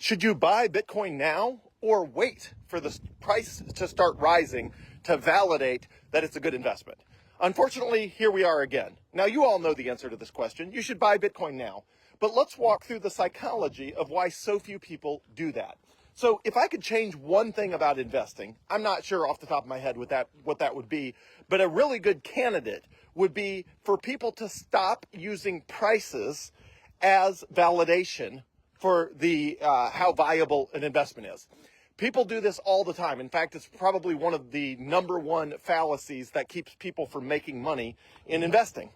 Should you buy Bitcoin now or wait for the price to start rising to validate that it's a good investment? Unfortunately, here we are again. Now, you all know the answer to this question. You should buy Bitcoin now. But let's walk through the psychology of why so few people do that. So if I could change one thing about investing, I'm not sure off the top of my head what that would be, but a really good candidate would be for people to stop using prices as validation for the how valuable an investment is. People do this all the time. In fact, it's probably one of the number one fallacies that keeps people from making money in investing.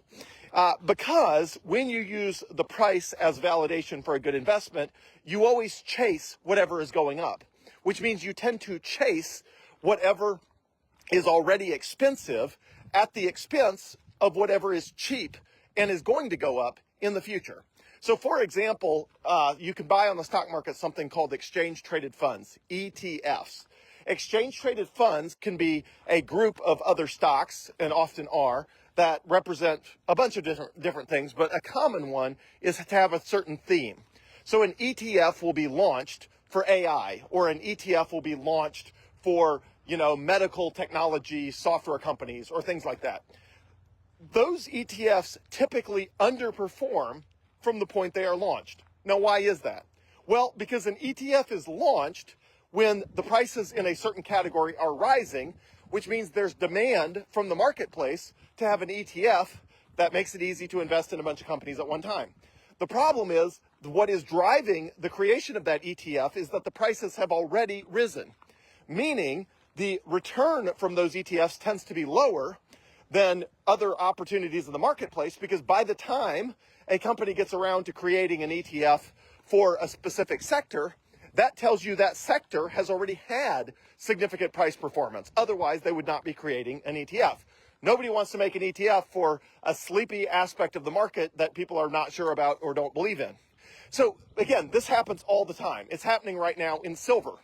Because when you use the price as validation for a good investment, you always chase whatever is going up, which means you tend to chase whatever is already expensive at the expense of whatever is cheap and is going to go up in the future. So, for example, you can buy on the stock market something called exchange-traded funds, ETFs. Exchange-traded funds can be a group of other stocks, and often are, that represent a bunch of different things, but a common one is to have a certain theme. So an ETF will be launched for AI, or an ETF will be launched for, medical technology software companies or things like that. Those ETFs typically underperform from the point they are launched. Now, why is that? Well, because an ETF is launched when the prices in a certain category are rising, which means there's demand from the marketplace to have an ETF that makes it easy to invest in a bunch of companies at one time. The problem is, what is driving the creation of that ETF is that the prices have already risen, meaning the return from those ETFs tends to be lower than other opportunities in the marketplace, because by the time a company gets around to creating an ETF for a specific sector, that tells you that sector has already had significant price performance. Otherwise, they would not be creating an ETF. Nobody wants to make an ETF for a sleepy aspect of the market that people are not sure about or don't believe in. So again, this happens all the time. It's happening right now in silver.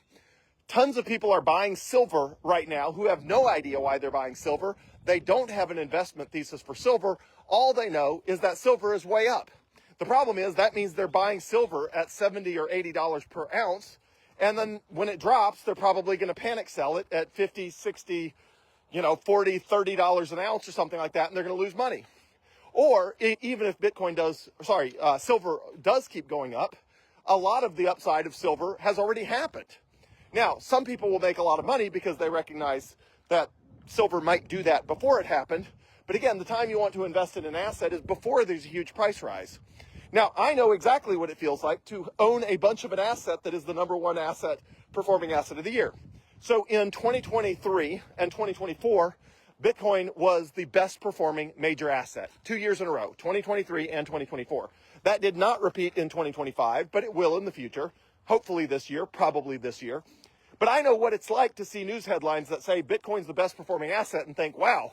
Tons of people are buying silver right now who have no idea why they're buying silver. They don't have an investment thesis for silver. All they know is that silver is way up. The problem is that means they're buying silver at $70 or $80 per ounce. And then when it drops, they're probably going to panic sell it at $50, $60, $40, $30 an ounce or something like that. And they're going to lose money. Or even if silver does keep going up, a lot of the upside of silver has already happened. Now, some people will make a lot of money because they recognize that silver might do that before it happened. But again, the time you want to invest in an asset is before there's a huge price rise. Now, I know exactly what it feels like to own a bunch of an asset that is the number one performing asset of the year. So in 2023 and 2024, Bitcoin was the best performing major asset 2 years in a row, 2023 and 2024. That did not repeat in 2025, but it will in the future. Hopefully this year, probably this year. But I know what it's like to see news headlines that say Bitcoin's the best performing asset and think, wow,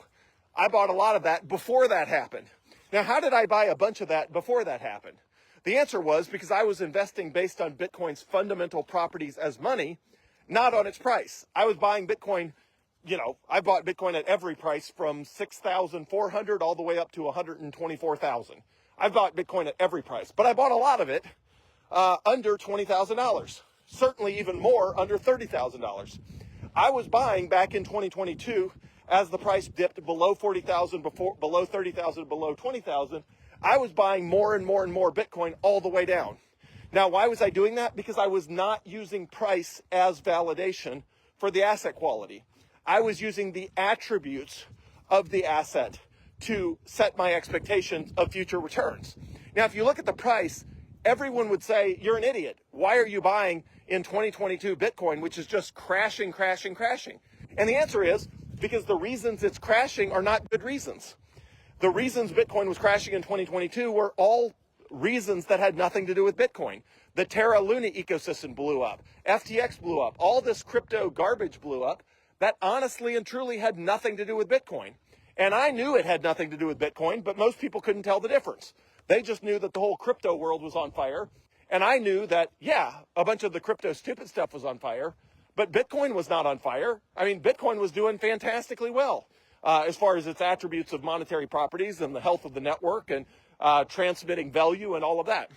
I bought a lot of that before that happened. Now, how did I buy a bunch of that before that happened? The answer was because I was investing based on Bitcoin's fundamental properties as money, not on its price. I was buying Bitcoin, I bought Bitcoin at every price from 6,400 all the way up to 124,000. I bought Bitcoin at every price, but I bought a lot of it under $20,000. Certainly even more under $30,000. I was buying back in 2022 as the price dipped below 40,000, below 30,000, below 20,000. I was buying more and more and more Bitcoin all the way down. Now, why was I doing that? Because I was not using price as validation for the asset quality. I was using the attributes of the asset to set my expectations of future returns. Now, if you look at the price, everyone would say, you're an idiot. Why are you buying in 2022 Bitcoin, which is just crashing, crashing, crashing? And the answer is because the reasons it's crashing are not good reasons. The reasons Bitcoin was crashing in 2022 were all reasons that had nothing to do with Bitcoin. The Terra Luna ecosystem blew up. FTX blew up. All this crypto garbage blew up that honestly and truly had nothing to do with Bitcoin. And I knew it had nothing to do with Bitcoin, but most people couldn't tell the difference. They just knew that the whole crypto world was on fire. And I knew that, a bunch of the crypto stupid stuff was on fire, but Bitcoin was not on fire. I mean, Bitcoin was doing fantastically well as far as its attributes of monetary properties and the health of the network and transmitting value and all of that.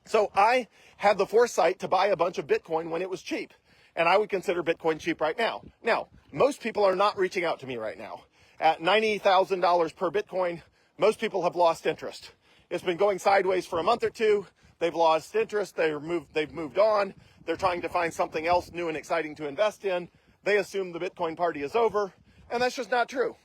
So I had the foresight to buy a bunch of Bitcoin when it was cheap. And I would consider Bitcoin cheap right now. Now, most people are not reaching out to me right now. At $90,000 per Bitcoin, most people have lost interest. It's been going sideways for a month or two. They've lost interest. They've moved on. They're trying to find something else new and exciting to invest in. They assume the Bitcoin party is over. And that's just not true.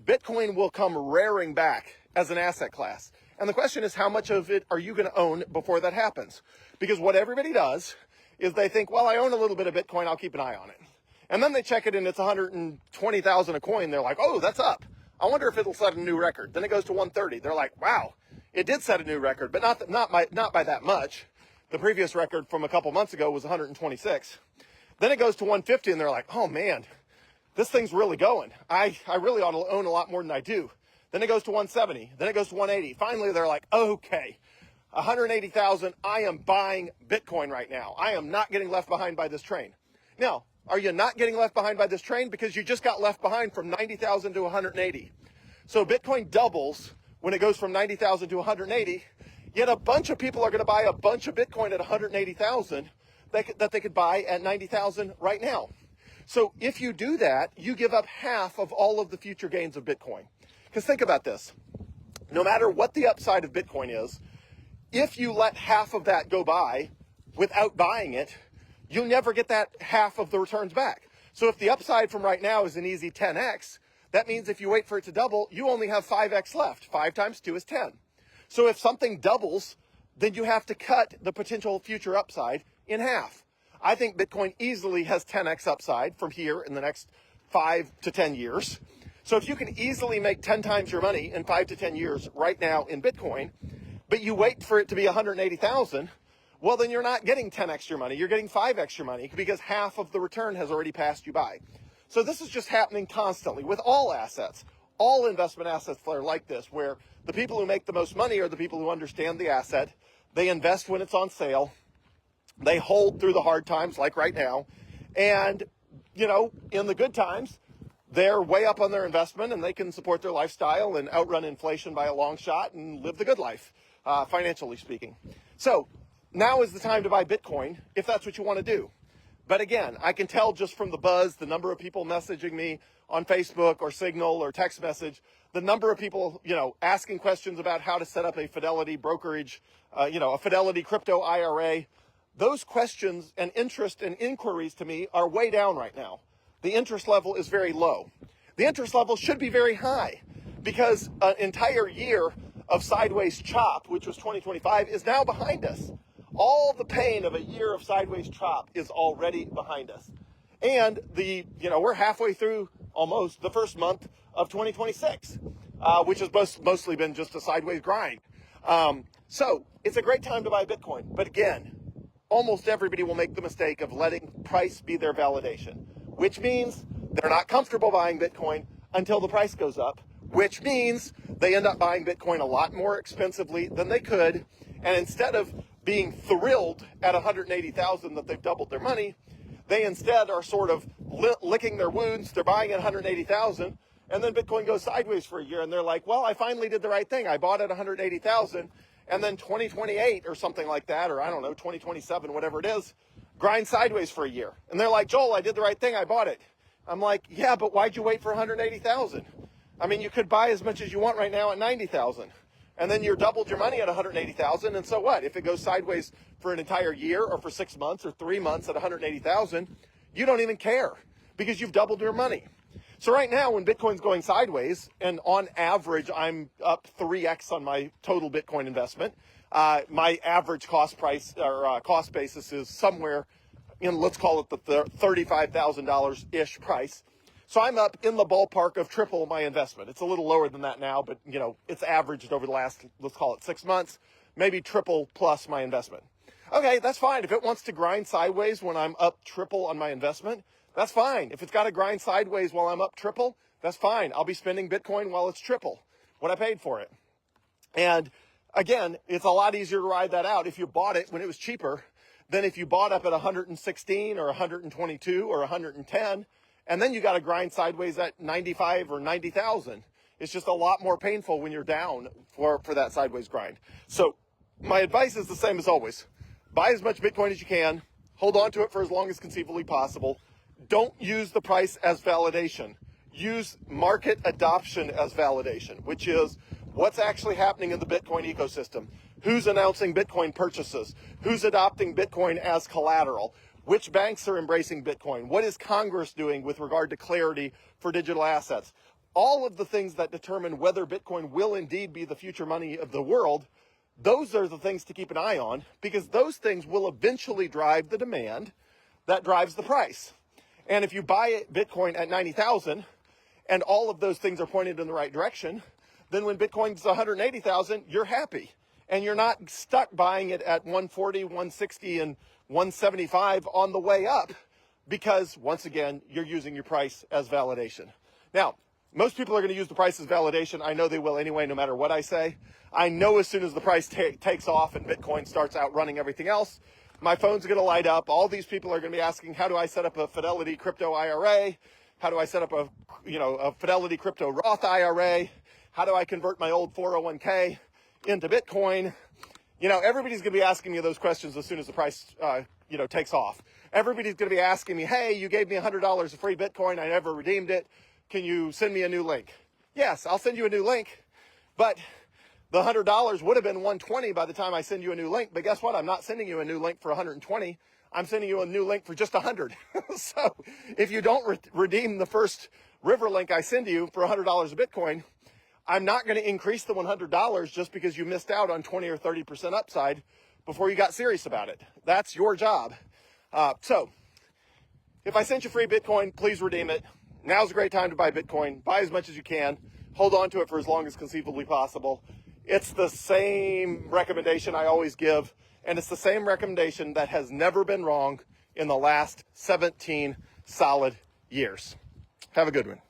Bitcoin will come raring back as an asset class. And the question is, how much of it are you going to own before that happens? Because what everybody does is they think, well, I own a little bit of Bitcoin, I'll keep an eye on it. And then they check it and it's 120,000 a coin. They're like, oh, that's up. I wonder if it'll set a new record. Then it goes to 130. They're like, wow, it did set a new record, but not by that much. The previous record from a couple months ago was 126. Then it goes to 150 and they're like, oh man, this thing's really going. I really ought to own a lot more than I do. Then it goes to 170. Then it goes to 180. Finally, they're like, okay, 180,000, I am buying Bitcoin right now. I am not getting left behind by this train. Now, are you not getting left behind by this train? Because you just got left behind from 90,000 to 180. So Bitcoin doubles when it goes from 90,000 to 180, yet a bunch of people are going to buy a bunch of Bitcoin at 180,000 that they could buy at 90,000 right now. So if you do that, you give up half of all of the future gains of Bitcoin. Because think about this. No matter what the upside of Bitcoin is, if you let half of that go by without buying it, you'll never get that half of the returns back. So if the upside from right now is an easy 10x, that means if you wait for it to double, you only have 5x left. 5 times 2 is 10. So if something doubles, then you have to cut the potential future upside in half. I think Bitcoin easily has 10x upside from here in the next 5 to 10 years. So if you can easily make 10 times your money in 5 to 10 years right now in Bitcoin, but you wait for it to be 180,000, well, then you're not getting 10x your money. You're getting 5x your money because half of the return has already passed you by. So this is just happening constantly with all assets, all investment assets that are like this, where the people who make the most money are the people who understand the asset. They invest when it's on sale. They hold through the hard times like right now. And, you know, in the good times, they're way up on their investment and they can support their lifestyle and outrun inflation by a long shot and live the good life, financially speaking. So now is the time to buy Bitcoin if that's what you want to do. But again, I can tell just from the buzz, the number of people messaging me on Facebook or Signal or text message, the number of people, you know, asking questions about how to set up a Fidelity brokerage, a Fidelity crypto IRA. Those questions and interest and inquiries to me are way down right now. The interest level is very low. The interest level should be very high because an entire year of sideways chop, which was 2025, is now behind us. All the pain of a year of sideways chop is already behind us. And we're halfway through almost the first month of 2026, which has mostly been just a sideways grind. So it's a great time to buy Bitcoin. But again, almost everybody will make the mistake of letting price be their validation, which means they're not comfortable buying Bitcoin until the price goes up, which means they end up buying Bitcoin a lot more expensively than they could. And instead of being thrilled at 180,000 that they've doubled their money, they instead are sort of licking their wounds. They're buying at 180,000 and then Bitcoin goes sideways for a year and they're like, well, I finally did the right thing. I bought at 180,000 and then 2028 or something like that, or I don't know, 2027, whatever it is, grind sideways for a year. And they're like, Joel, I did the right thing. I bought it. I'm like, yeah, but why'd you wait for 180,000? I mean, you could buy as much as you want right now at 90,000. And then you're doubled your money at 180,000. And so what? If it goes sideways for an entire year or for 6 months or 3 months at 180,000, you don't even care because you've doubled your money. So right now when Bitcoin's going sideways, and on average, I'm up 3x on my total Bitcoin investment. My average cost price or cost basis is somewhere in, let's call it the $35,000-ish price. So I'm up in the ballpark of triple my investment. It's a little lower than that now, but it's averaged over the last, let's call it 6 months, maybe triple plus my investment. Okay, that's fine. If it wants to grind sideways when I'm up triple on my investment, that's fine. If it's got to grind sideways while I'm up triple, that's fine. I'll be spending Bitcoin while it's triple what I paid for it. And again, it's a lot easier to ride that out if you bought it when it was cheaper than if you bought up at 116 or 122 or 110. And then you got to grind sideways at 95 or 90,000. It's just a lot more painful when you're down for that sideways grind. So My advice is the same as always. Buy as much Bitcoin as you can. Hold on to it for as long as conceivably possible. Don't use the price as validation. Use market adoption as validation, which is what's actually happening in the Bitcoin ecosystem. Who's announcing Bitcoin purchases? Who's adopting Bitcoin as collateral? Which banks are embracing Bitcoin? What is Congress doing with regard to clarity for digital assets? All of the things that determine whether Bitcoin will indeed be the future money of the world, those are the things to keep an eye on, because those things will eventually drive the demand that drives the price. And if you buy Bitcoin at 90,000 and all of those things are pointed in the right direction, then when Bitcoin's 180,000, you're happy. And you're not stuck buying it at 140, 160, and 175 on the way up, because once again, you're using your price as validation. Now, most people are going to use the price as validation. I know they will anyway, no matter what I say. I know as soon as the price takes off and Bitcoin starts outrunning everything else, my phone's going to light up. All these people are going to be asking, how do I set up a Fidelity crypto IRA? How do I set up a Fidelity crypto Roth IRA? How do I convert my old 401k into Bitcoin? Everybody's going to be asking me those questions as soon as the price, takes off. Everybody's going to be asking me, hey, you gave me $100 of free Bitcoin. I never redeemed it. Can you send me a new link? Yes, I'll send you a new link, but the $100 would have been $120 by the time I send you a new link. But guess what? I'm not sending you a new link for $120. I'm sending you a new link for just $100. So if you don't redeem the first River link I send you for $100 of Bitcoin, I'm not going to increase the $100 just because you missed out on 20 or 30% upside before you got serious about it. That's your job. So if I sent you free Bitcoin, please redeem it. Now's a great time to buy Bitcoin. Buy as much as you can. Hold on to it for as long as conceivably possible. It's the same recommendation I always give, and it's the same recommendation that has never been wrong in the last 17 solid years. Have a good one.